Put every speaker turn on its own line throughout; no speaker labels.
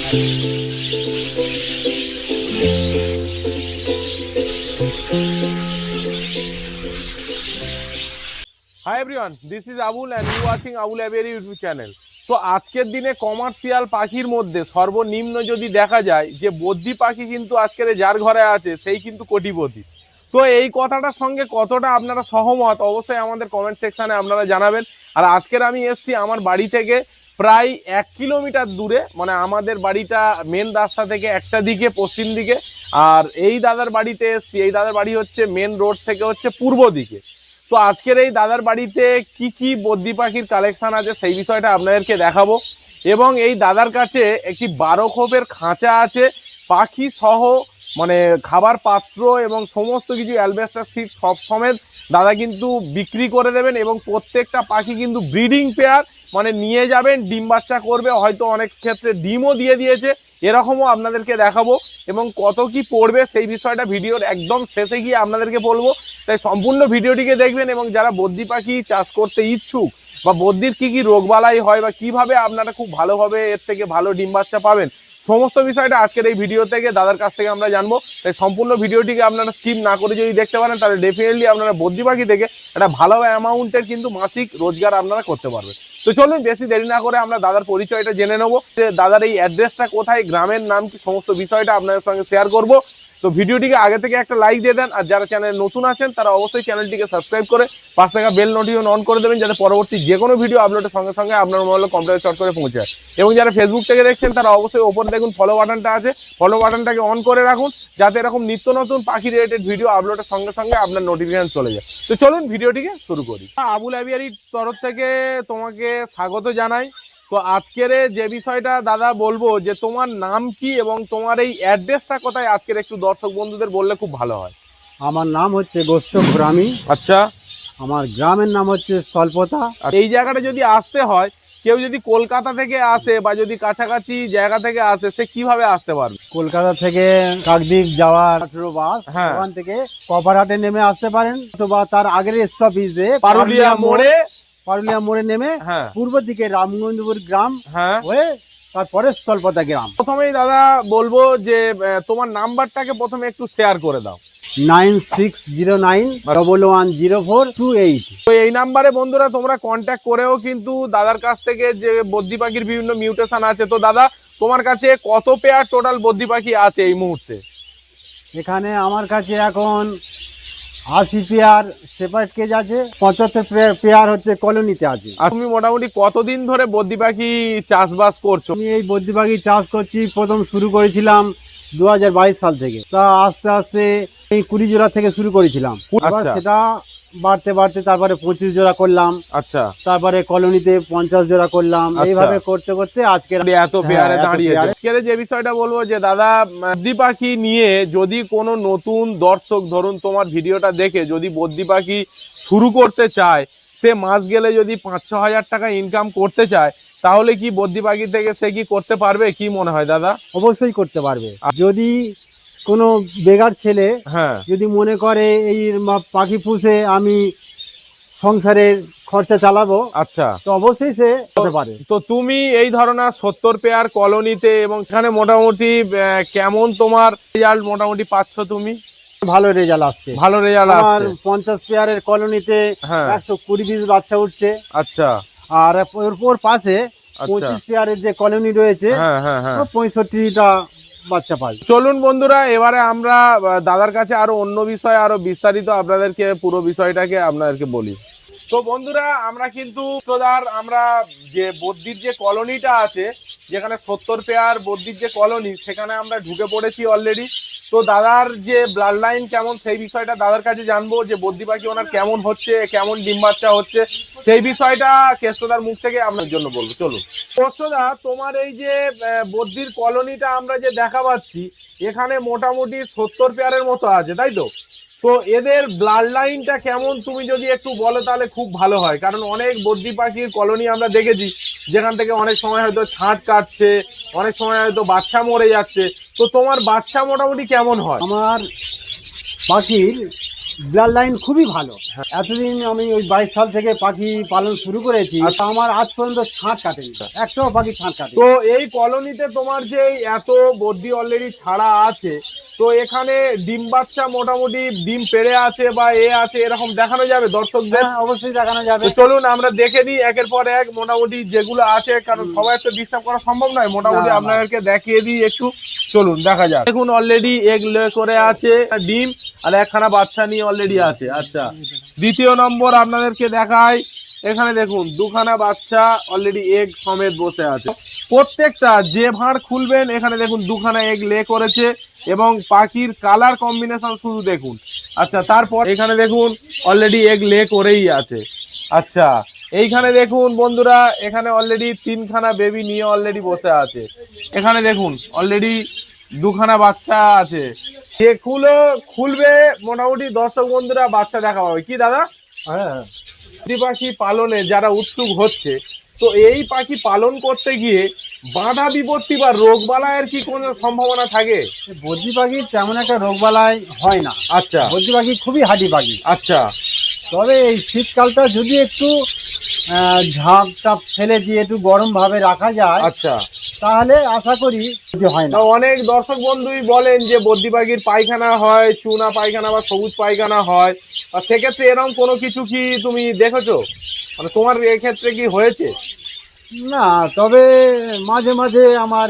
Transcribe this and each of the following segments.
Hi everyone, this is Abul and you watching Abul Aviary YouTube channel. তো আজকের দিনে commercial পাখির মধ্যে সর্বনিম্ন যদি দেখা যায় যে বদ্রি পাখি কিন্তু আজকের যার ঘরে আছে সেই কিন্তু কোটিপতি। তো এই কথাটার সঙ্গে কতটা আপনারা সহমত অবশ্যই আমাদের কমেন্ট সেকশানে আপনারা জানাবেন। আর আজকের আমি এসছি আমার বাড়ি থেকে প্রায় 1 কিলোমিটার দূরে, মানে আমাদের বাড়িটা মেন রাস্তা থেকে একটা দিকে পশ্চিম দিকে, আর এই দাদার বাড়িতে এসছি। এই দাদার বাড়ি হচ্ছে মেন রোড থেকে হচ্ছে পূর্ব দিকে। তো আজকের এই দাদার বাড়িতে কি কি বদ্রি পাখির কালেকশন আছে সেই বিষয়টা আপনাদেরকে দেখাবো। এবং এই দাদার কাছে একটি 12 খোপের খাঁচা আছে, পাখি সহ, মানে খাবার পাত্র এবং সমস্ত কিছু অ্যালবেস্টার সিট সব সমেত দাদা কিন্তু বিক্রি করে দেবেন। এবং প্রত্যেকটা পাখি কিন্তু ব্রিডিং পেয়ার, মানে নিয়ে যাবেন, ডিম বাচ্চা করবে, হয়তো অনেক ক্ষেত্রে ডিমও দিয়ে দিয়েছে, এরকমও আপনাদেরকে দেখাবো। এবং কত কি পড়বে সেই বিষয়টা ভিডিওর একদম শেষে গিয়ে আপনাদেরকে বলবো, তাই সম্পূর্ণ ভিডিওটিকে দেখবেন। এবং যারা বদ্রি পাখি চাষ করতে ইচ্ছুক বা বদ্রির কি কি রোগবালাই হয় বা কিভাবে আপনারা খুব ভালোভাবে এর থেকে ভালো ডিম বাচ্চা পাবেন, সমস্ত বিষয়টা আজকের এই ভিডিও থেকে দাদার কাছ থেকে আমরা জানবো। তাই সম্পূর্ণ ভিডিওটিকে আপনারা স্কিপ না করে যদি দেখতে পারেন তাহলে ডেফিনেটলি আপনারা বদ্রি পাখি থেকে একটা ভালো অ্যামাউন্টের কিন্তু মাসিক রোজগার আপনারা করতে পারবেন। তো চলুন বেশি দেরি না করে আমরা দাদার পরিচয়টা জেনে নেবো, যে দাদার এই অ্যাড্রেসটা কোথায়, গ্রামের নাম কি, সমস্ত বিষয়টা আপনাদের সঙ্গে শেয়ার করব। তো ভিডিওটিকে আগে থেকে একটা লাইক দিয়ে দেন, আর যারা চ্যানেলে নতুন আছেন তারা অবশ্যই চ্যানেলটিকে সাবস্ক্রাইব করে পাশে থাকা বেল নোটিফিকেশন অন করে দেবেন, যাতে পরবর্তী যে কোনো ভিডিও আপলোডের সঙ্গে সঙ্গে আপনার মোবাইলে কম্পিউটার চট করে পৌঁছায়। এবং যারা ফেসবুক থেকে দেখছেন তারা অবশ্যই ওপরে দেখুন ফলো বাটনটা আছে, ফলো বাটনটাকে অন করে রাখুন, যাতে এরকম নিত্য নতুন পাখি রিলেটেড ভিডিও আপলোডের সঙ্গে সঙ্গে আপনার নোটিফিকেশন চলে যায়। তো চলুন ভিডিওটিকে শুরু করি। আবুল অ্যাভিয়ারির তরফ থেকে তোমাকে স্বাগত জানাই। তো আজকের যে বিষয়টা দাদা বলবো, যে তোমার নাম কি এবং তোমার এই অ্যাড্রেসটা কোথায়, আজকের একটু দর্শক বন্ধুদের বললে খুব ভালো হয়।
আমার নাম হচ্ছে গোস্ত ঘুরামি।
আচ্ছা,
আমার গ্রামের নাম হচ্ছে স্থলপতা।
এই জায়গাটা যদি আসতে হয়, কেউ যদি কলকাতা থেকে আসে বা যদি কাছাকাছি জায়গা থেকে আসে, সে কিভাবে আসতে পারবে?
কলকাতা থেকে কাকদ্বীপ যাওয়ার বাস,
হ্যাঁ।
ওখান থেকে কপারহাটে নেমে আসতে পারেন, অথবা তার আগের স্টপেজে
পারুলিয়া মোড়ে
নেমে
হ্যাঁ
পূর্ব দিকে রামগঞ্জপুর গ্রাম
হ্যাঁ
হয়ে তারপরে স্থলপতা গ্রাম।
প্রথমেই দাদা বলবো যে তোমার নাম্বারটাকে প্রথমে একটু শেয়ার করে দাও।
9609110428।
তো এই নাম্বারে বন্ধুরা তোমরা কন্ট্যাক্ট করেও কিন্তু দাদার কাছ থেকে যে বদ্রি পাখির বিভিন্ন মিউটেশন আছে। তো দাদা তোমার কাছে কত পেয়ার টোটাল বদ্রি পাখি আছে এই মুহূর্তে?
এখানে আমার কাছে এখন 80 পেয়ার সেপারেট কেজ আছে, 75 পেয়ার হচ্ছে কলোনিতে আছে।
আর তুমি মোটামুটি কতদিন ধরে বদ্রি পাখি চাষবাস করছো?
আমি এই বদ্রি পাখি চাষ করছি, প্রথম শুরু করেছিলাম 2022 সাল থেকে। তা আস্তে আস্তে এই 20 জোড়া থেকে শুরু করেছিলাম।
আচ্ছা।
সেটা বাড়তে বাড়তে তারপরে 25 জোড়া করলাম।
আচ্ছা,
তারপরে কলোনিতে 50 জোড়া করলাম। এইভাবে করতে করতে আজকে
এত পেয়ারে দাঁড়িয়েছে। আজকের যে বিষয়টা বলবো, যে দাদা বদ্রি পাখি নিয়ে যদি কোনো নতুন দর্শক, ধরুন তোমার ভিডিওটা দেখে যদি বদ্রি পাখি শুরু করতে চায়, সে মাস গেলে যদি 5-6 হাজার টাকা ইনকাম করতে চায়, তাহলে কি বদ্রি পাখি থেকে সে কি করতে পারবে? কি মনে হয় দাদা?
অবশ্যই করতে পারবে। যদি কোনো বেকার ছেলে
হ্যাঁ
যদি মনে করে এই পাখি পুষে আমি সংসারের খরচা চালাবো,
আচ্ছা,
তো অবশ্যই সে হতে পারে।
তো তুমি এই ধরনের 70 পেয়ার কলোনিতে এবং সেখানে মোটামুটি কেমন তোমার রেজাল্ট মোটামুটি পাচ্ছ তুমি?
ভালো রেজাল্ট আসছে।
ভালো রেজাল্ট
আমার
আসছে।
50 পেয়ারের কলোনিতে
হ্যাঁ।
120 পিস বাচ্চা উঠছে।
আচ্ছা
আর ওর পাশে 25 পেয়ারের যে কলোনি রয়েছে,
হ্যাঁ হ্যাঁ হ্যাঁ
65টা বাচ্চা পাই।
চলুন বন্ধুরা, এবারে আমরা দাদার কাছে আরো অন্য বিষয় আরো বিস্তারিত আপনাদেরকে পুরো বিষয়টাকে আপনাদেরকে বলি। তো বন্ধুরা আমরা কিন্তু আমরা যে বদ্রির যে কলোনিটা আছে, যেখানে 70 পেয়ার বদ্রির যে কলোনি, সেখানে আমরা ঢুকে পড়েছি অলরেডি। তো দাদার যে ব্লাড লাইন কেমন সেই বিষয়টা দাদার কাছে জানবো, যে বদ্রি পাখি ওনার কেমন হচ্ছে, কেমন ডিম বাচ্চা হচ্ছে, সেই বিষয়টা কেষ্টদার মুখ থেকে আপনার জন্য বলবো। চলুন কেষ্টদা, তোমার এই যে বদ্রির কলোনিটা আমরা যে দেখা পাচ্ছি, এখানে মোটামুটি 70 পেয়ারের মতো আছে, তাই তো? তো এদের ব্লাড লাইনটা কেমন তুমি যদি একটু বলো তাহলে খুব ভালো হয়। কারণ অনেক বদ্রি পাখির কলোনি আমরা দেখেছি যেখান থেকে অনেক সময় হয়তো ছাঁট কাটছে, অনেক সময় হয়তো বাচ্চা মরে যাচ্ছে। তো তোমার বাচ্চা মোটামুটি কেমন হয়?
আমার পাখির ব্লাড লাইন খুবই ভালো। এতদিন আমি ওই 22 সাল থেকে পাখি পালন শুরু করেছি, আমার আজ পর্যন্ত ছাঁট কাটেনি, একটাও পাখি ছাঁট কাটেনি।
তো এই কলোনিতে তোমার যে এত বদ্যি অলরেডি ছাড়া আছে, তো এখানে ডিম বাচ্চা মোটামুটি ডিম পেড়ে আছে বা আছে এরকম দেখানো যাবে দর্শকদের?
হ্যাঁ, অবশ্যই দেখানো যাবে।
তো চলুন আমরা দেখে নিই একের পর এক মোটামুটি যেগুলো আছে, কারণ সবাই তো ডিস্টার্ব করা সম্ভব নয়, মোটামুটি
না, না।
আপনাদেরকে দেখিয়ে দিই একটু। চলুন দেখা যাক। দেখুন অলরেডি এগ লে করে আছে ডিম, আর একখানা বাচ্চা নিয়ে অলরেডি আছে। আচ্ছা, দ্বিতীয় নম্বর আপনাদেরকে দেখাই, এখানে দেখুন দুখানা বাচ্চা অলরেডি এগ সমেত বসে আছে। প্রত্যেকটা যে ভাঁড় খুলবেন এখানে দেখুন দুখানা এগ লে করেছে, এবং পাখির কালার কম্বিনেশন শুধু দেখুন। আচ্ছা, তারপর এখানে দেখুন অলরেডি এগ লে করেই আছে। আচ্ছা, এইখানে দেখুন বন্ধুরা, এখানে অলরেডি 3খানা বেবি নিয়ে অলরেডি বসে আছে। এখানে দেখুন অলরেডি দুখানা বাচ্চা আছে। যেগুলো খুলবে মোটামুটি দর্শক বন্ধুরা বাচ্চা দেখা পাবে। কি দাদা,
হ্যাঁ,
বদ্রি পাখি পালনে যারা উৎসুক হচ্ছে, তো এই পাখি পালন করতে গিয়ে বাধা বিপত্তি বা রোগ বালাইয়ের কি কোনো সম্ভাবনা থাকে?
বদ্রি পাখি তেমন একটা রোগবালাই হয় না।
আচ্ছা
বদ্রি পাখি খুবই হাঁটি পাখি।
আচ্ছা
তবে এই শীতকালটা যদি একটু ঝাঁপ টাপ ফেলে দিয়ে একটু গরম ভাবে রাখা যায়,
আচ্ছা।
তাহলে আশা করি যে হয় না।
তা অনেক দর্শক বন্ধুই বলেন যে বদ্রি পাখির পায়খানা হয়, চুনা পায়খানা বা সবুজ পায়খানা হয়, আর সেক্ষেত্রে এরকম কোনো কিছু কি তুমি দেখেছো, মানে তোমার এক্ষেত্রে কি হয়েছে?
না, তবে মাঝে মাঝে আমার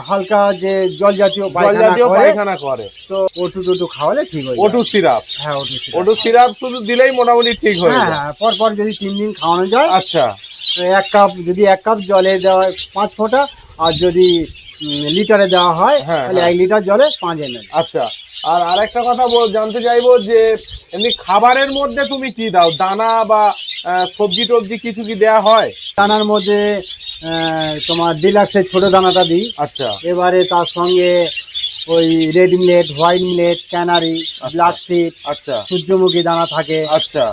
হালকা যে জল জাতীয়
পায়খানা করে,
তো ওটু টুটু খাওয়ালে ঠিক হয়ে
ওটু সিরাপ।
হ্যাঁ, ওটু সিরাপ।
ওটু সিরাপ শুধু দিলেই মোটামুটি ঠিক হয়ে
হ্যাঁ,
যায়।
হ্যাঁ, পর যদি 3 দিন খাওয়ানো যায়।
আচ্ছা,
তো যদি 1 কাপ জলে দেওয়া হয় 5 ফোঁটা, আর যদি লিটারে দেওয়া হয়
হ্যাঁ,
তাহলে
হ্যাঁ।
1 লিটার জলে 5 ml।
আচ্ছা। আর আরেকটা কথা জানতে চাইবো যে এমনি খাবারের মধ্যে তুমি কি দাও, দানা বা সবজি টবজি কিছু কি দেয়া হয়?
দানার মধ্যে তোমার ডিলাক্সের ছোট দানাটা দিই।
আচ্ছা
এবারে তার সঙ্গে ওই red millet, white millet, canary, black seed,
আচ্ছা
সূর্যমুখী দানা থাকে।
আচ্ছা,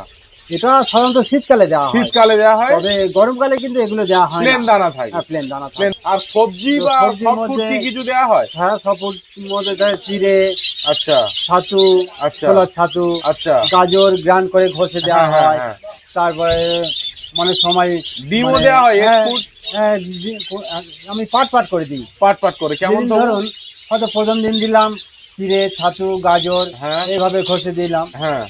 এটা সাধারণত শীতকালে দেওয়া হয়।
শীতকালে দেওয়া হয়,
তবে গরমকালে কিন্তু এগুলো দেওয়া হয়
প্লেন
না।
দানা থাকে।
হ্যাঁ, প্লেন দানা থাকে।
প্লেন। আর সবজি
তো
বা
সবজির
সব
মধ্যে-
কি কিছু দেওয়া হয়?
হ্যাঁ, সবজির মধ্যে দেয় চিড়ে,
আচ্ছা
ছাতু,
আচ্ছা
ছোলার ছাতু,
আচ্ছা,
গাজর গ্রাইন্ড করে ঘষে দেওয়া
হ্যাঁ, হ্যাঁ,
হয়।
হ্যাঁ।
তারপরে মানে সময়
ডিমও
মানে-
দেওয়া হয়,
হ্যাঁ,
এগফুড?
হ্যাঁ, আমি পাট পাট করে দিই।
পাট পাট করে কেমন
যেদিন
তো?
ধরুন হয়তো প্রথম দিন দিলাম চিড়ে, ছাতু, গাজর,
হ্যাঁ।
এইভাবে ঘষে দিলাম।
হ্যাঁ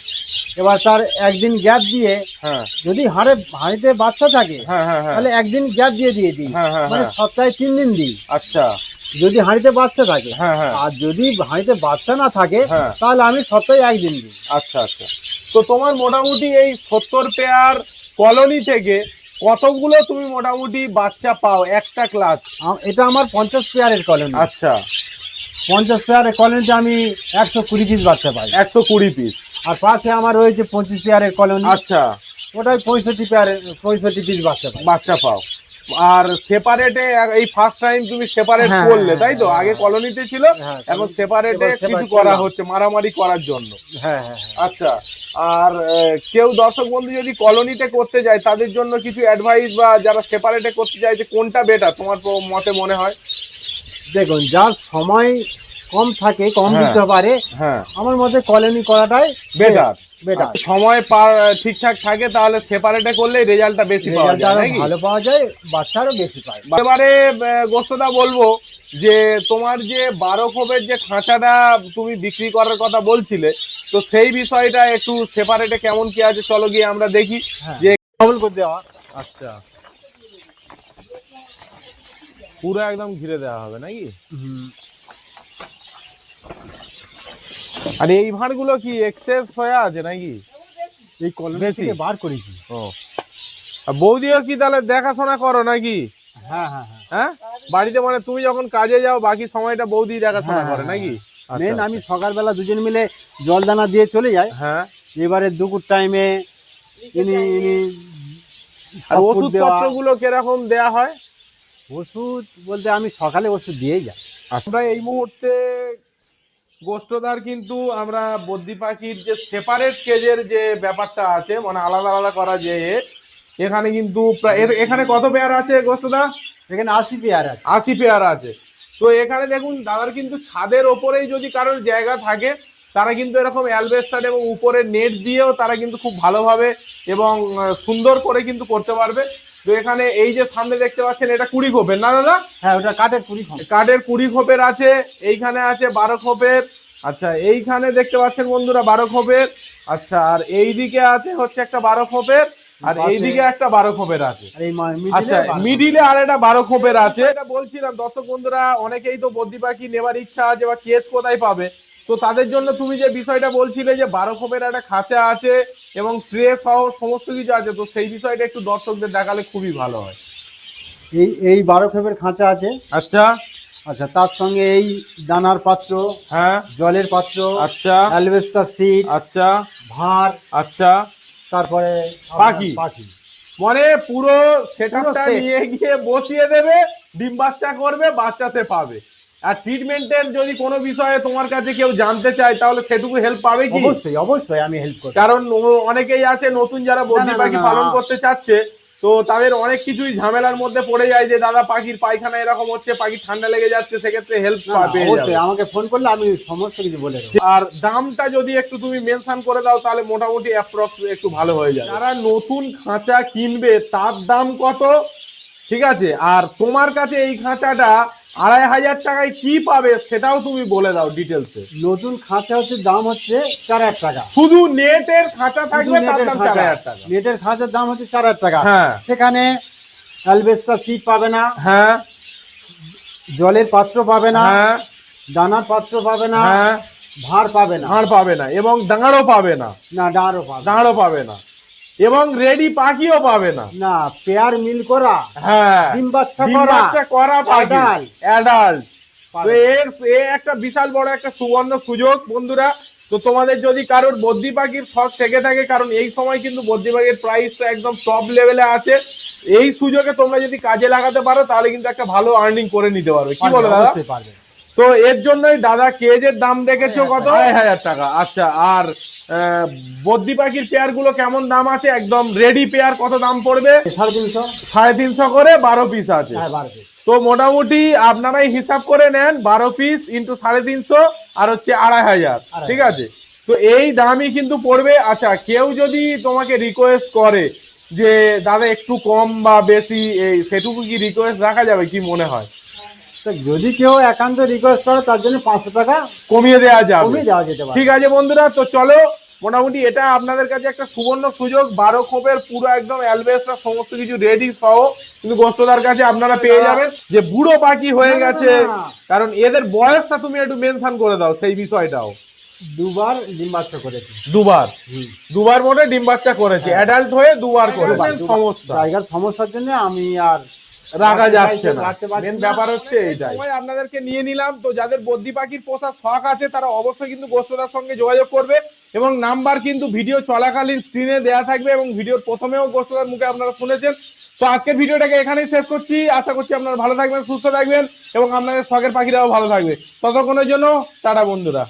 এবার তার একদিন গ্যাপ দিয়ে,
হ্যাঁ
যদি হাঁড়িতে বাচ্চা থাকে
হ্যাঁ হ্যাঁ হ্যাঁ,
তাহলে একদিন গ্যাপ দিয়ে দিই।
হ্যাঁ, হ্যাঁ,
মানে
হ্যাঁ।
সপ্তাহে 3 দিন দিই,
আচ্ছা
যদি হাঁড়িতে বাচ্চা থাকে।
হ্যাঁ, হ্যাঁ।
আর যদি হাঁড়িতে বাচ্চা না থাকে,
হ্যাঁ।
তাহলে আমি সপ্তাহে 1 দিন দিই।
আচ্ছা আচ্ছা। তো তোমার মোটামুটি এই 70 পেয়ার কলোনি থেকে কতগুলো তুমি মোটামুটি বাচ্চা পাও একটা ক্লাস?
এটা আমার 50 পেয়ারের কলোনি।
আচ্ছা,
50 পেয়ারের কলোনিতে আমি 120 পিস বাচ্চা পাই।
120 পিস।
আর পাশে আমার রয়েছে 25 পেয়ারের কলোনি।
আচ্ছা,
ওটাই 65 পিস বাচ্চা পাই।
বাচ্চা পাও। আর সেপারেটে এই ফার্স্ট টাইম তুমি সেপারেট
হ্যাঁ,
করলে, তাই তো?
হ্যাঁ,
আগে কলোনিতে ছিল,
হ্যাঁ,
এখন সেপারেটে
এবার
কিছু
separate
করা
করলাম।
হচ্ছে মারামারি করার জন্য।
হ্যাঁ, হ্যাঁ, হ্যাঁ।
আচ্ছা। আর কেউ দর্শক বন্ধু যদি কলোনিতে করতে যায় তাদের জন্য কিছু অ্যাডভাইস, বা যারা সেপারেটে করতে যায় যে কোনটা বেটার তোমার মতে মনে হয়?
দেখুন, যার সময় কম থাকে, কম
হ্যাঁ।
দিতে পারে,
হ্যাঁ,
আমার মতে কলোনি করাটাই
বেটার।
বেটার।
সময় ঠিকঠাক থাকে তাহলে সেপারেটে করলে রেজাল্টটা বেশি পাওয়া
রেজাল্ট
যায়,
আরো
নাকি?
ভালো পাওয়া যায়, বাচ্চারও বেশি পায়।
এবারে গোস্তদা বলবো যে তোমার যে 12 খোপের যে খাঁচাটা তুমি বিক্রি করার কথা বলছিলে, তো সেই বিষয়টা একটু সেপারেটে কেমন কি আছে চলো গিয়ে আমরা দেখি।
হ্যাঁ।
যে
ডবল করে দেওয়া।
আচ্ছা, পুরো একদম ঘিরে দেওয়া হবে নাকি? আর এই ভাঁড়গুলো কি এক্সেস হয়ে আছে নাকি?
এই কলোনি
বেশি?
থেকে বার করেছি।
ও, আর বৌদিও কি তাহলে দেখাশোনা করো নাকি?
হ্যাঁ, হ্যাঁ, হ্যাঁ।
হ্যাঁ, বাড়িতে মানে তুমি যখন কাজে যাও বাকি সময়টা বৌদি দেখাশোনা করে নাকি? আচ্ছা,
মেন আমি সকালবেলা দুজন মিলে জল দানা দিয়ে চলে যাই।
হ্যাঁ।
এবারে দুপুর টাইমে ইনি
আর
সব food
ওষুধ
দেওয়া।
পত্রগুলো কিরকম দেয়া হয়?
ওষুধ বলতে আমি সকালে ওষুধ দিয়েই যাই।
আমরা এই মুহূর্তে গোষ্ঠদার কিন্তু আমরা বদ্রি পাখির যে সেপারেট কেজের যে ব্যাপারটা আছে, মানে আলাদা আলাদা করা, যে এখানে কিন্তু এখানে কত পেয়ার আছে গোষ্ঠদা?
এখানে 80 পেয়ার আছে।
80 পেয়ার আছে। তো এখানে দেখুন দাদার কিন্তু ছাদের ওপরেই যদি কারোর জায়গা থাকে তারা কিন্তু এরকম অ্যালবেস্টার এবং উপরে নেট দিয়েও তারা কিন্তু খুব ভালোভাবে এবং সুন্দর করে কিন্তু করতে পারবে। তো এখানে এই যে সামনে দেখতে পাচ্ছেন এটা 20 খোপের, না দাদা?
হ্যাঁ, ওটা কাঠের 20 খোপ।
কাঠের 20 খোপের আছে, এইখানে আছে 12 খোপের। আচ্ছা, এইখানে দেখতে পাচ্ছেন বন্ধুরা 12 খোপের। আচ্ছা, আর এইদিকে আছে হচ্ছে একটা 12 খোপের, আর এইদিকে একটা 12 খোপের আছে। আচ্ছা, মিডিলে আর একটা 12 খোপের আছে। এটা বলছিলাম দর্শক বন্ধুরা, অনেকেই তো বদ্রি পাখি নেবার ইচ্ছা আছে বা কেজ কোথায় পাবে, তো তাদের জন্য তুমি যে বিষয়টা বলছিলে যে 12 খোপের একটা খাঁচা আছে এবং ট্রে সহ সমস্ত কিছু আছে, তো সেই বিষয়টা একটু দর্শকদের দেখালে খুবই ভালো হয়।
এই 12 খোপের খাঁচা আছে।
আচ্ছা
আচ্ছা, তার সঙ্গে এই দানার পাত্র,
হ্যাঁ,
জলের পাত্র,
আচ্ছা,
অ্যালবেস্টার সিট,
আচ্ছা,
ভার,
আচ্ছা,
তারপরে
পাখি। মানে পুরো সেটআপটা
set।
নিয়ে গিয়ে বসিয়ে দেবে, ডিম বাচ্চা করবে, বাচ্চা সে পাবে। আর ট্রিটমেন্টের যদি কোনো বিষয়ে তোমার কাছে কেউ জানতে চায় তাহলে সেটুকু হেল্প পাবে কি?
অবশ্যই অবশ্যই আমি হেল্প করব।
কারণ অনেকেই আছে নতুন যারা বদ্রি পাখি পালন করতে চাচ্ছে, তো তাদের অনেক কিছুই ঝামেলার মধ্যে পড়ে যায় যে দাদা পাখির পায়খানা এরকম হচ্ছে, পাখি ঠান্ডা লেগে যাচ্ছে, সেক্ষেত্রে হেল্প পাবে।
অবশ্যই আমাকে ফোন করলে আমি সমস্ত কিছু বলে দেবো।
আর দামটা যদি একটু তুমি মেনশন করে দাও তাহলে মোটামুটি অ্যাপ্রক্স একটু ভালো হয়ে যাবে। যারা নতুন খাঁচা কিনবে তার দাম কত, ঠিক আছে, আর তোমার কাছে এই খাঁচাটা 2500 টাকায় কি পাবে সেটাও তুমি বলে দাও ডিটেলসে।
নতুন খাঁচা হচ্ছে দাম হচ্ছে 4000 টাকা।
শুধু নেটের খাঁচা থাকবে তার দাম 4000 টাকা।
নেটের খাঁচার দাম হচ্ছে 4000 টাকা।
হ্যাঁ,
সেখানে অ্যালবেস্টার সিট পাবে না,
হ্যাঁ,
জলের পাত্র পাবে না,
হ্যাঁ,
দানার পাত্র পাবে না,
হ্যাঁ,
ভার পাবে না,
হাড় পাবে না এবং দাঁড়ও পাবে না,
না ডাঁড়ও পাবে না,
দাঁড়ও পাবে না এবং রেডি পাখিও পাবে না।
না পেয়ার মিল করা,
হ্যাঁ,
ডিম বাচ্চা
ডিম বাচ্চা করা পাখি,
adult।
অ্যাডাল্ট। তো
পাবে।
এ একটা বিশাল বড় একটা সুবর্ণ সুযোগ বন্ধুরা। তো তোমাদের যদি কারোর বদ্রি পাখির শখ থেকে থাকে, কারণ এই সময় কিন্তু বদ্রি পাখির প্রাইসটা একদম টপ লেভেলে আছে, এই সুযোগে তোমরা যদি কাজে লাগাতে পারো তাহলে কিন্তু একটা ভালো আর্নিং করে নিতে পারবে। কি বলো দাদা?
অবশ্যই পারবে।
তো এর জন্যই দাদা কেজের দাম দেখেছো কত? 2500 টাকা। আচ্ছা, আর বদ্রি পাখির পেয়ার গুলো কেমন দাম আছে? একদম রেডি পেয়ার কত দাম পড়বে?
350।
350 করে 12 পিস আছে।
হ্যাঁ, 12 পিস।
তো মোটামুটি আপনারাই হিসাব করে নেন, 12 পিস ইন্টু 350 আর হচ্ছে 2500, ঠিক আছে? তো এই দামই কিন্তু পড়বে। আচ্ছা, কেউ যদি তোমাকে রিকোয়েস্ট করে যে দাদা একটু কম বা বেশি, এই সেটুকু কি রিকোয়েস্ট রাখা যাবে, কি মনে হয়?
তো যদি কেউ একান্ত রিকোয়েস্ট করে তার জন্য 500 টাকা
কমিয়ে দেওয়া যাবে,
কমিয়ে দেওয়া যেতে পারে।
ঠিক আছে বন্ধুরা। তো চলো, মোটামুটি এটা আপনাদের কাছে একটা সুবর্ণ সুযোগ, 12 খোপের পুরো একদম অ্যালবেস্টার সমস্ত কিছু রেডি সহ কিন্তু গোস্তদার কাছে আপনারা পেয়ে যাবেন। যে বুড়ো পাখি হয়ে গেছে, কারণ এদের বয়সটা তুমি একটু মেনশন করে দাও সেই বিষয়টাও।
দুবার ডিম বাচ্চা করেছে।
দুবার মোটে ডিম বাচ্চা করেছে, অ্যাডাল্ট হয়ে দুবার করেছে। সমস্যা,
জায়গার সমস্যার জন্য আমি আর
রাখা যাচ্ছে না।
রাখতে পারছি
মেন
না।
ব্যাপার হচ্ছে এইটাই। সময় আপনাদেরকে নিয়ে নিলাম। তো যাদের বদ্রি পাখির পোষার শখ আছে তারা অবশ্যই কিন্তু গোস্তদার সঙ্গে যোগাযোগ করবে এবং নাম্বার কিন্তু ভিডিও চলাকালীন স্ক্রিনে দেয়া থাকবে এবং ভিডিওর প্রথমেও গোস্তদার মুখে আপনারা শুনেছেন। তো আজকের ভিডিওটাকে এখানেই শেষ করছি। আশা করছি আপনারা ভালো থাকবেন, সুস্থ থাকবেন এবং আপনাদের শখের পাখিরাও ভালো থাকবে। ততক্ষণের জন্য টাটা বন্ধুরা।